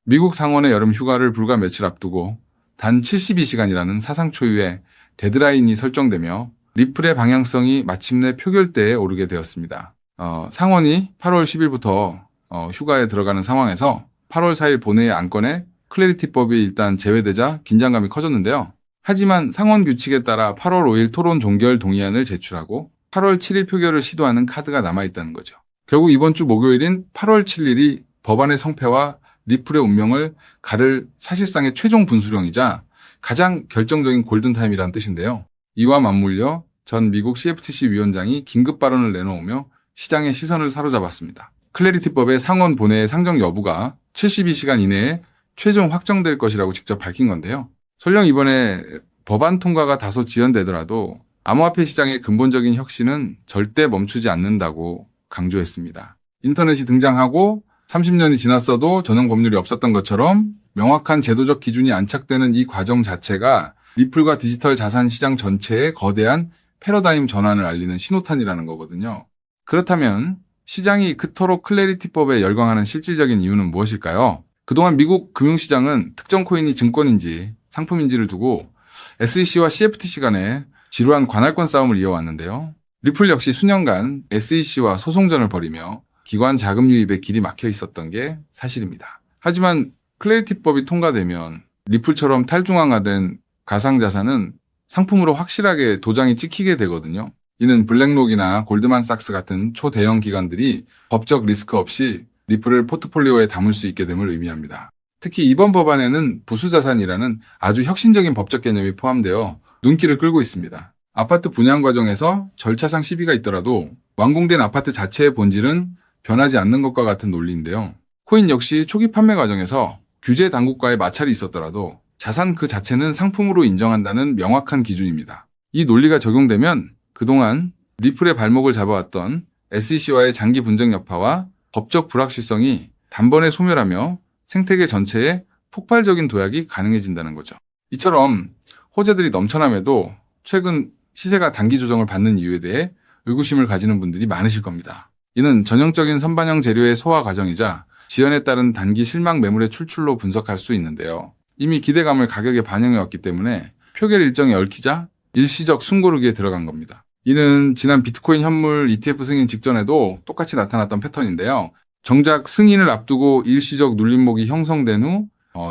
미국 상원의 여름 휴가를 불과 며칠 앞두고 단 72시간이라는 사상 초유의 데드라인이 설정되며 리플의 방향성이 마침내 표결대에 오르게 되었습니다. 상원이 8월 10일부터 휴가에 들어가는 상황에서 8월 4일 본회의 안건에 클래리티법이 일단 제외되자 긴장감이 커졌는데요. 하지만 상원 규칙에 따라 8월 5일 토론 종결 동의안을 제출하고 8월 7일 표결을 시도하는 카드가 남아있다는 거죠. 결국 이번 주 목요일인 8월 7일이 법안의 성패와 리플의 운명을 가를 사실상의 최종 분수령이자 가장 결정적인 골든타임이라는 뜻인데요. 이와 맞물려 전 미국 CFTC 위원장이 긴급 발언을 내놓으며 시장의 시선을 사로잡았습니다. 클래리티법의 상원 본회의 상정 여부가 72시간 이내에 최종 확정될 것이라고 직접 밝힌 건데요. 설령 이번에 법안 통과가 다소 지연되더라도 암호화폐 시장의 근본적인 혁신은 절대 멈추지 않는다고 강조했습니다. 인터넷이 등장하고 30년이 지났어도 전용 법률이 없었던 것처럼 명확한 제도적 기준이 안착되는 이 과정 자체가 리플과 디지털 자산 시장 전체의 거대한 패러다임 전환을 알리는 신호탄이라는 거거든요. 그렇다면 시장이 그토록 클래리티법에 열광하는 실질적인 이유는 무엇일까요? 그동안 미국 금융시장은 특정 코인이 증권인지 상품인지를 두고 SEC와 CFTC 간에 지루한 관할권 싸움을 이어왔는데요. 리플 역시 수년간 SEC와 소송전을 벌이며 기관 자금 유입에 길이 막혀 있었던 게 사실입니다. 하지만 클래리티법이 통과되면 리플처럼 탈중앙화된 가상자산은 상품으로 확실하게 도장이 찍히게 되거든요. 이는 블랙록이나 골드만삭스 같은 초대형 기관들이 법적 리스크 없이 리플을 포트폴리오에 담을 수 있게 됨을 의미합니다. 특히 이번 법안에는 부수자산이라는 아주 혁신적인 법적 개념이 포함되어 눈길을 끌고 있습니다. 아파트 분양 과정에서 절차상 시비가 있더라도 완공된 아파트 자체의 본질은 변하지 않는 것과 같은 논리인데요. 코인 역시 초기 판매 과정에서 규제 당국과의 마찰이 있었더라도 자산 그 자체는 상품으로 인정한다는 명확한 기준입니다. 이 논리가 적용되면 그동안 리플의 발목을 잡아왔던 SEC와의 장기 분쟁 여파와 법적 불확실성이 단번에 소멸하며 생태계 전체에 폭발적인 도약이 가능해진다는 거죠. 이처럼 호재들이 넘쳐남에도 최근 시세가 단기 조정을 받는 이유에 대해 의구심을 가지는 분들이 많으실 겁니다. 이는 전형적인 선반영 재료의 소화 과정이자 지연에 따른 단기 실망 매물의 출출로 분석할 수 있는데요. 이미 기대감을 가격에 반영해왔기 때문에 표결 일정이 얽히자 일시적 숨고르기에 들어간 겁니다. 이는 지난 비트코인 현물 ETF 승인 직전에도 똑같이 나타났던 패턴인데요. 정작 승인을 앞두고 일시적 눌림목이 형성된 후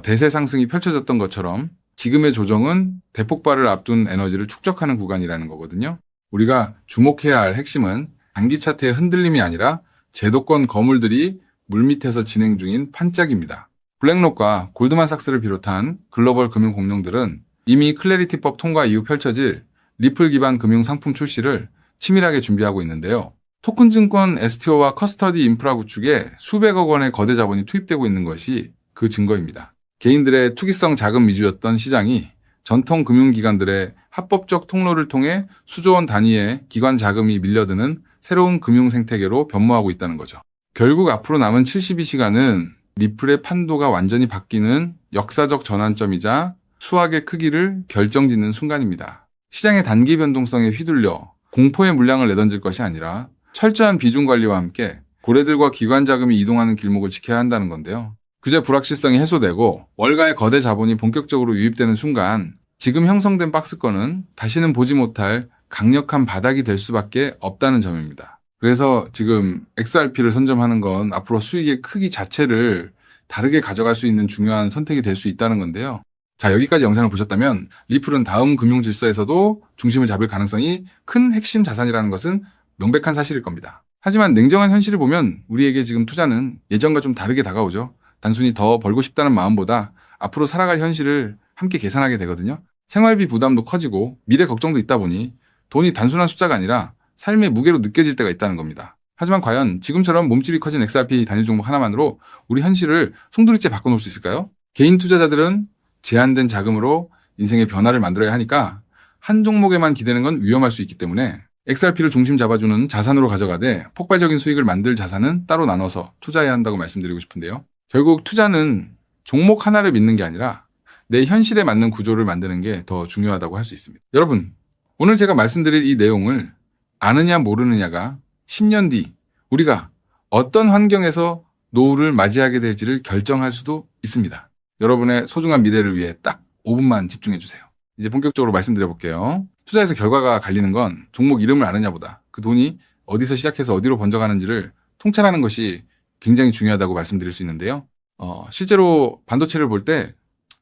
대세 상승이 펼쳐졌던 것처럼 지금의 조정은 대폭발을 앞둔 에너지를 축적하는 구간이라는 거거든요. 우리가 주목해야 할 핵심은 단기 차트의 흔들림이 아니라 제도권 거물들이 물밑에서 진행 중인 판짝입니다. 블랙록과 골드만삭스를 비롯한 글로벌 금융 공룡들은 이미 클래리티법 통과 이후 펼쳐질 리플 기반 금융 상품 출시를 치밀하게 준비하고 있는데요. 토큰 증권 STO와 커스터디 인프라 구축에 수백억 원의 거대 자본이 투입되고 있는 것이 그 증거입니다. 개인들의 투기성 자금 위주였던 시장이 전통 금융기관들의 합법적 통로를 통해 수조 원 단위의 기관 자금이 밀려드는 새로운 금융 생태계로 변모하고 있다는 거죠. 결국 앞으로 남은 72시간은 리플의 판도가 완전히 바뀌는 역사적 전환점이자 수확의 크기를 결정짓는 순간입니다. 시장의 단기 변동성에 휘둘려 공포의 물량을 내던질 것이 아니라 철저한 비중 관리와 함께 고래들과 기관 자금이 이동하는 길목을 지켜야 한다는 건데요. 규제 불확실성이 해소되고 월가의 거대 자본이 본격적으로 유입되는 순간 지금 형성된 박스권은 다시는 보지 못할 강력한 바닥이 될 수밖에 없다는 점입니다. 그래서 지금 XRP를 선점하는 건 앞으로 수익의 크기 자체를 다르게 가져갈 수 있는 중요한 선택이 될 수 있다는 건데요. 자, 여기까지 영상을 보셨다면 리플은 다음 금융 질서에서도 중심을 잡을 가능성이 큰 핵심 자산이라는 것은 명백한 사실일 겁니다. 하지만 냉정한 현실을 보면 우리에게 지금 투자는 예전과 좀 다르게 다가오죠. 단순히 더 벌고 싶다는 마음보다 앞으로 살아갈 현실을 함께 계산하게 되거든요. 생활비 부담도 커지고 미래 걱정도 있다 보니 돈이 단순한 숫자가 아니라 삶의 무게로 느껴질 때가 있다는 겁니다. 하지만 과연 지금처럼 몸집이 커진 XRP 단일 종목 하나만으로 우리 현실을 송두리째 바꿔놓을 수 있을까요? 개인 투자자들은 제한된 자금으로 인생의 변화를 만들어야 하니까 한 종목에만 기대는 건 위험할 수 있기 때문에 XRP를 중심 잡아주는 자산으로 가져가되 폭발적인 수익을 만들 자산은 따로 나눠서 투자해야 한다고 말씀드리고 싶은데요. 결국 투자는 종목 하나를 믿는 게 아니라 내 현실에 맞는 구조를 만드는 게 더 중요하다고 할 수 있습니다. 여러분, 오늘 제가 말씀드릴 이 내용을 아느냐 모르느냐가 10년 뒤 우리가 어떤 환경에서 노후를 맞이하게 될지를 결정할 수도 있습니다. 여러분의 소중한 미래를 위해 딱 5분만 집중해 주세요. 이제 본격적으로 말씀드려 볼게요. 투자에서 결과가 갈리는 건 종목 이름을 아느냐보다 그 돈이 어디서 시작해서 어디로 번져가는지를 통찰하는 것이 굉장히 중요하다고 말씀드릴 수 있는데요. 실제로 반도체를 볼 때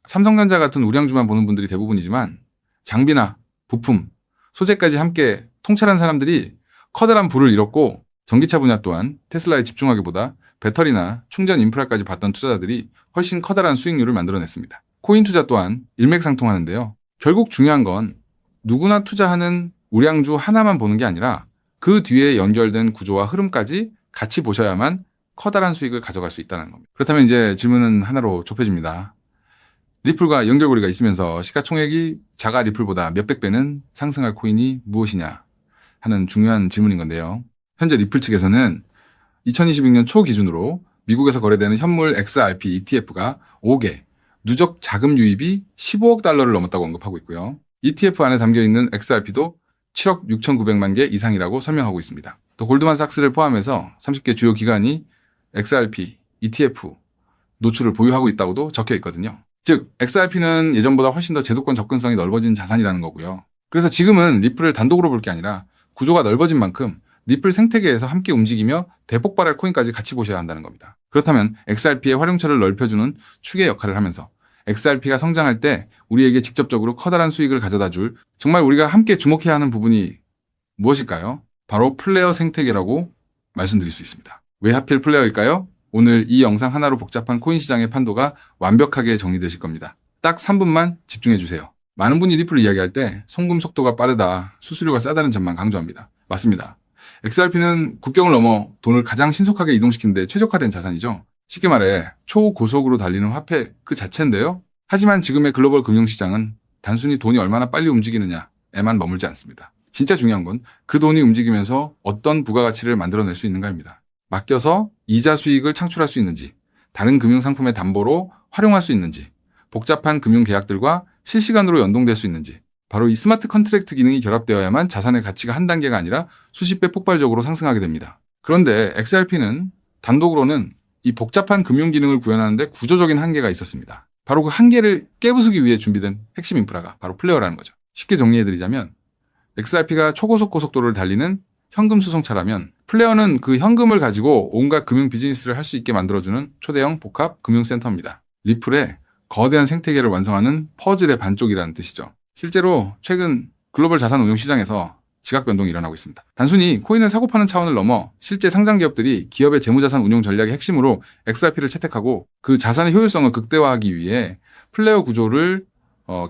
삼성전자 같은 우량주만 보는 분들이 대부분이지만 장비나 부품, 소재까지 함께 통찰한 사람들이 커다란 부를 잃었고 전기차 분야 또한 테슬라에 집중하기보다 배터리나 충전 인프라까지 봤던 투자자들이 훨씬 커다란 수익률을 만들어냈습니다. 코인 투자 또한 일맥상통하는데요. 결국 중요한 건 누구나 투자하는 우량주 하나만 보는 게 아니라 그 뒤에 연결된 구조와 흐름까지 같이 보셔야만 커다란 수익을 가져갈 수 있다는 겁니다. 그렇다면 이제 질문은 하나로 좁혀집니다. 리플과 연결고리가 있으면서 시가총액이 자가 리플보다 몇백 배는 상승할 코인이 무엇이냐 하는 중요한 질문인 건데요. 현재 리플 측에서는 2026년 초 기준으로 미국에서 거래되는 현물 XRP ETF가 5개, 누적 자금 유입이 15억 달러를 넘었다고 언급하고 있고요. ETF 안에 담겨있는 XRP도 7억 6,900만 개 이상이라고 설명하고 있습니다. 또 골드만삭스를 포함해서 30개 주요 기관이 XRP, ETF 노출을 보유하고 있다고도 적혀 있거든요. 즉, XRP는 예전보다 훨씬 더 제도권 접근성이 넓어진 자산이라는 거고요. 그래서 지금은 리플을 단독으로 볼 게 아니라 구조가 넓어진 만큼 리플 생태계에서 함께 움직이며 대폭발할 코인까지 같이 보셔야 한다는 겁니다. 그렇다면 XRP의 활용처를 넓혀주는 축의 역할을 하면서 XRP가 성장할 때 우리에게 직접적으로 커다란 수익을 가져다 줄 정말 우리가 함께 주목해야 하는 부분이 무엇일까요? 바로 플레어 생태계라고 말씀드릴 수 있습니다. 왜 하필 플레어일까요? 오늘 이 영상 하나로 복잡한 코인 시장의 판도가 완벽하게 정리되실 겁니다. 딱 3분만 집중해 주세요. 많은 분이 리플을 이야기할 때 송금 속도가 빠르다, 수수료가 싸다는 점만 강조합니다. 맞습니다. XRP는 국경을 넘어 돈을 가장 신속하게 이동시키는 데 최적화된 자산이죠. 쉽게 말해 초고속으로 달리는 화폐 그 자체인데요. 하지만 지금의 글로벌 금융시장은 단순히 돈이 얼마나 빨리 움직이느냐에만 머물지 않습니다. 진짜 중요한 건 그 돈이 움직이면서 어떤 부가가치를 만들어낼 수 있는가입니다. 맡겨서 이자 수익을 창출할 수 있는지, 다른 금융상품의 담보로 활용할 수 있는지, 복잡한 금융계약들과 실시간으로 연동될 수 있는지, 바로 이 스마트 컨트랙트 기능이 결합되어야만 자산의 가치가 한 단계가 아니라 수십 배 폭발적으로 상승하게 됩니다. 그런데 XRP는 단독으로는 이 복잡한 금융 기능을 구현하는데 구조적인 한계가 있었습니다. 바로 그 한계를 깨부수기 위해 준비된 핵심 인프라가 바로 플레어라는 거죠. 쉽게 정리해드리자면 XRP가 초고속 고속도로를 달리는 현금 수송차라면 플레어는 그 현금을 가지고 온갖 금융 비즈니스를 할 수 있게 만들어주는 초대형 복합 금융센터입니다. 리플의 거대한 생태계를 완성하는 퍼즐의 반쪽이라는 뜻이죠. 실제로 최근 글로벌 자산 운용 시장에서 지각 변동이 일어나고 있습니다. 단순히 코인을 사고 파는 차원을 넘어 실제 상장 기업들이 기업의 재무자산 운용 전략의 핵심으로 XRP를 채택하고 그 자산의 효율성을 극대화하기 위해 플레어 구조를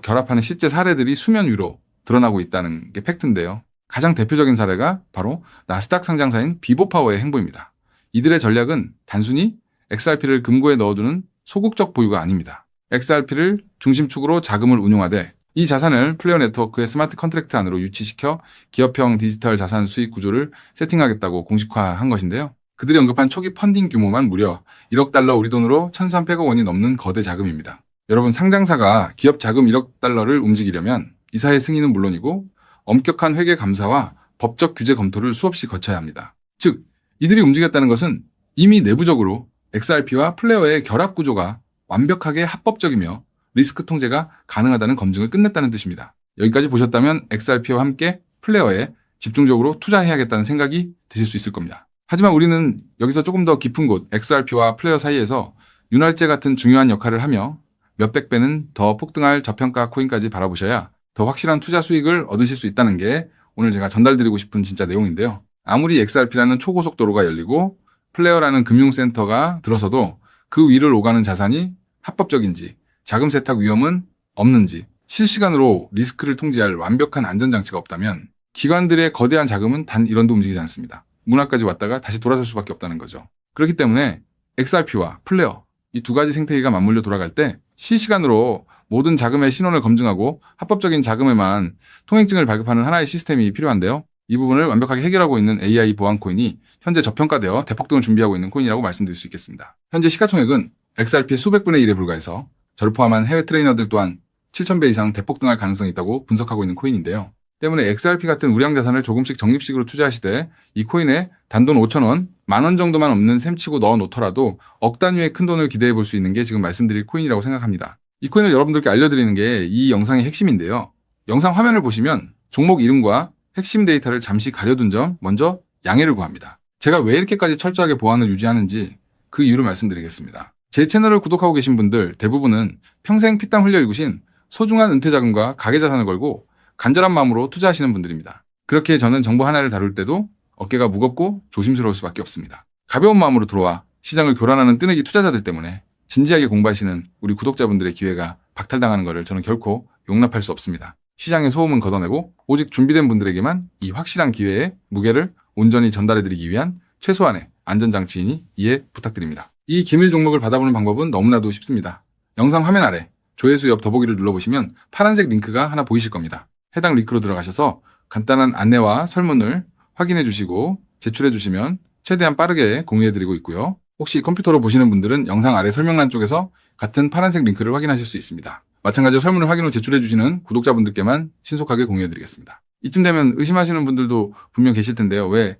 결합하는 실제 사례들이 수면 위로 드러나고 있다는 게 팩트인데요. 가장 대표적인 사례가 바로 나스닥 상장사인 비보파워의 행보입니다. 이들의 전략은 단순히 XRP를 금고에 넣어두는 소극적 보유가 아닙니다. XRP를 중심축으로 자금을 운용하되 이 자산을 플레어 네트워크의 스마트 컨트랙트 안으로 유치시켜 기업형 디지털 자산 수익 구조를 세팅하겠다고 공식화한 것인데요. 그들이 언급한 초기 펀딩 규모만 무려 1억 달러 우리 돈으로 1,300억 원이 넘는 거대 자금입니다. 여러분, 상장사가 기업 자금 1억 달러를 움직이려면 이사의 승인은 물론이고 엄격한 회계 감사와 법적 규제 검토를 수없이 거쳐야 합니다. 즉, 이들이 움직였다는 것은 이미 내부적으로 XRP와 플레어의 결합 구조가 완벽하게 합법적이며 리스크 통제가 가능하다는 검증을 끝냈다는 뜻입니다. 여기까지 보셨다면 XRP와 함께 플레어에 집중적으로 투자해야겠다는 생각이 드실 수 있을 겁니다. 하지만 우리는 여기서 조금 더 깊은 곳 XRP와 플레어 사이에서 윤활제 같은 중요한 역할을 하며 몇백 배는 더 폭등할 저평가 코인까지 바라보셔야 더 확실한 투자 수익을 얻으실 수 있다는 게 오늘 제가 전달드리고 싶은 진짜 내용인데요. 아무리 XRP라는 초고속도로가 열리고 플레어라는 금융센터가 들어서도 그 위를 오가는 자산이 합법적인지, 자금 세탁 위험은 없는지, 실시간으로 리스크를 통제할 완벽한 안전장치가 없다면 기관들의 거대한 자금은 단 1원도 움직이지 않습니다. 문화까지 왔다가 다시 돌아설 수밖에 없다는 거죠. 그렇기 때문에 XRP와 플레어, 이 두 가지 생태계가 맞물려 돌아갈 때 실시간으로 모든 자금의 신원을 검증하고 합법적인 자금에만 통행증을 발급하는 하나의 시스템이 필요한데요. 이 부분을 완벽하게 해결하고 있는 AI 보안 코인이 현재 저평가되어 대폭등을 준비하고 있는 코인이라고 말씀드릴 수 있겠습니다. 현재 시가총액은 XRP의 수백 분의 1에 불과해서 저를 포함한 해외 트레이너들 또한 7,000배 이상 대폭등할 가능성이 있다고 분석하고 있는 코인인데요. 때문에 XRP 같은 우량 자산을 조금씩 적립식으로 투자하시되 이 코인에 단돈 5,000원 10,000원 정도만 없는 셈치고 넣어 놓더라도 억 단위의 큰 돈을 기대해 볼 수 있는 게 지금 말씀드릴 코인이라고 생각합니다. 이 코인을 여러분들께 알려드리는 게 이 영상의 핵심인데요. 영상 화면을 보시면 종목 이름과 핵심 데이터를 잠시 가려둔 점 먼저 양해를 구합니다. 제가 왜 이렇게까지 철저하게 보안을 유지하는지 그 이유를 말씀드리겠습니다. 제 채널을 구독하고 계신 분들 대부분은 평생 피땀 흘려 일구신 소중한 은퇴자금과 가계자산을 걸고 간절한 마음으로 투자하시는 분들입니다. 그렇게 저는 정보 하나를 다룰 때도 어깨가 무겁고 조심스러울 수밖에 없습니다. 가벼운 마음으로 들어와 시장을 교란하는 뜨내기 투자자들 때문에 진지하게 공부하시는 우리 구독자분들의 기회가 박탈당하는 것을 저는 결코 용납할 수 없습니다. 시장의 소음은 걷어내고 오직 준비된 분들에게만 이 확실한 기회의 무게를 온전히 전달해드리기 위한 최소한의 안전장치이니 이해 부탁드립니다. 이 기밀 종목을 받아보는 방법은 너무나도 쉽습니다. 영상 화면 아래 조회수 옆 더보기를 눌러보시면 파란색 링크가 하나 보이실 겁니다. 해당 링크로 들어가셔서 간단한 안내와 설문을 확인해 주시고 제출해 주시면 최대한 빠르게 공유해드리고 있고요. 혹시 컴퓨터로 보시는 분들은 영상 아래 설명란 쪽에서 같은 파란색 링크를 확인하실 수 있습니다. 마찬가지로 설문을 확인 후 제출해 주시는 구독자분들께만 신속하게 공유해드리겠습니다. 이쯤 되면 의심하시는 분들도 분명 계실 텐데요. 왜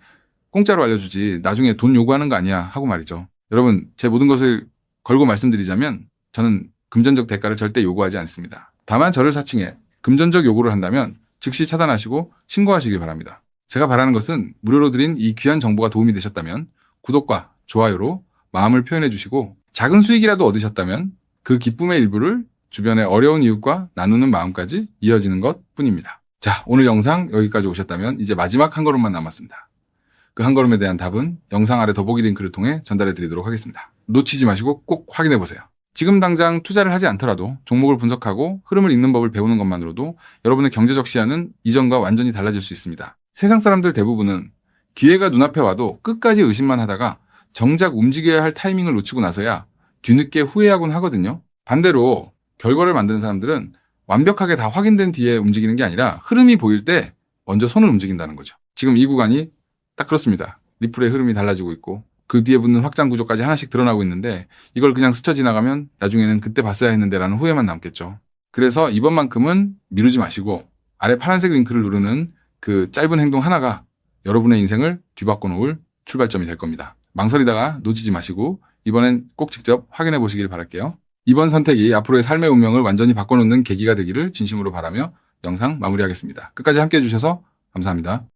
공짜로 알려주지 나중에 돈 요구하는 거 아니야 하고 말이죠. 여러분, 제 모든 것을 걸고 말씀드리자면 저는 금전적 대가를 절대 요구하지 않습니다. 다만 저를 사칭해 금전적 요구를 한다면 즉시 차단하시고 신고하시길 바랍니다. 제가 바라는 것은 무료로 드린 이 귀한 정보가 도움이 되셨다면 구독과 좋아요로 마음을 표현해 주시고 작은 수익이라도 얻으셨다면 그 기쁨의 일부를 주변의 어려운 이웃과 나누는 마음까지 이어지는 것 뿐입니다. 자, 오늘 영상 여기까지 오셨다면 이제 마지막 한 걸음만 남았습니다. 그 한 걸음에 대한 답은 영상 아래 더보기 링크를 통해 전달해 드리도록 하겠습니다. 놓치지 마시고 꼭 확인해 보세요. 지금 당장 투자를 하지 않더라도 종목을 분석하고 흐름을 읽는 법을 배우는 것만으로도 여러분의 경제적 시야는 이전과 완전히 달라질 수 있습니다. 세상 사람들 대부분은 기회가 눈앞에 와도 끝까지 의심만 하다가 정작 움직여야 할 타이밍을 놓치고 나서야 뒤늦게 후회하곤 하거든요. 반대로 결과를 만드는 사람들은 완벽하게 다 확인된 뒤에 움직이는 게 아니라 흐름이 보일 때 먼저 손을 움직인다는 거죠. 지금 이 구간이 딱 그렇습니다. 리플의 흐름이 달라지고 있고 그 뒤에 붙는 확장 구조까지 하나씩 드러나고 있는데 이걸 그냥 스쳐 지나가면 나중에는 그때 봤어야 했는데 라는 후회만 남겠죠. 그래서 이번만큼은 미루지 마시고 아래 파란색 링크를 누르는 그 짧은 행동 하나가 여러분의 인생을 뒤바꿔 놓을 출발점이 될 겁니다. 망설이다가 놓치지 마시고 이번엔 꼭 직접 확인해 보시길 바랄게요. 이번 선택이 앞으로의 삶의 운명을 완전히 바꿔놓는 계기가 되기를 진심으로 바라며 영상 마무리하겠습니다. 끝까지 함께해 주셔서 감사합니다.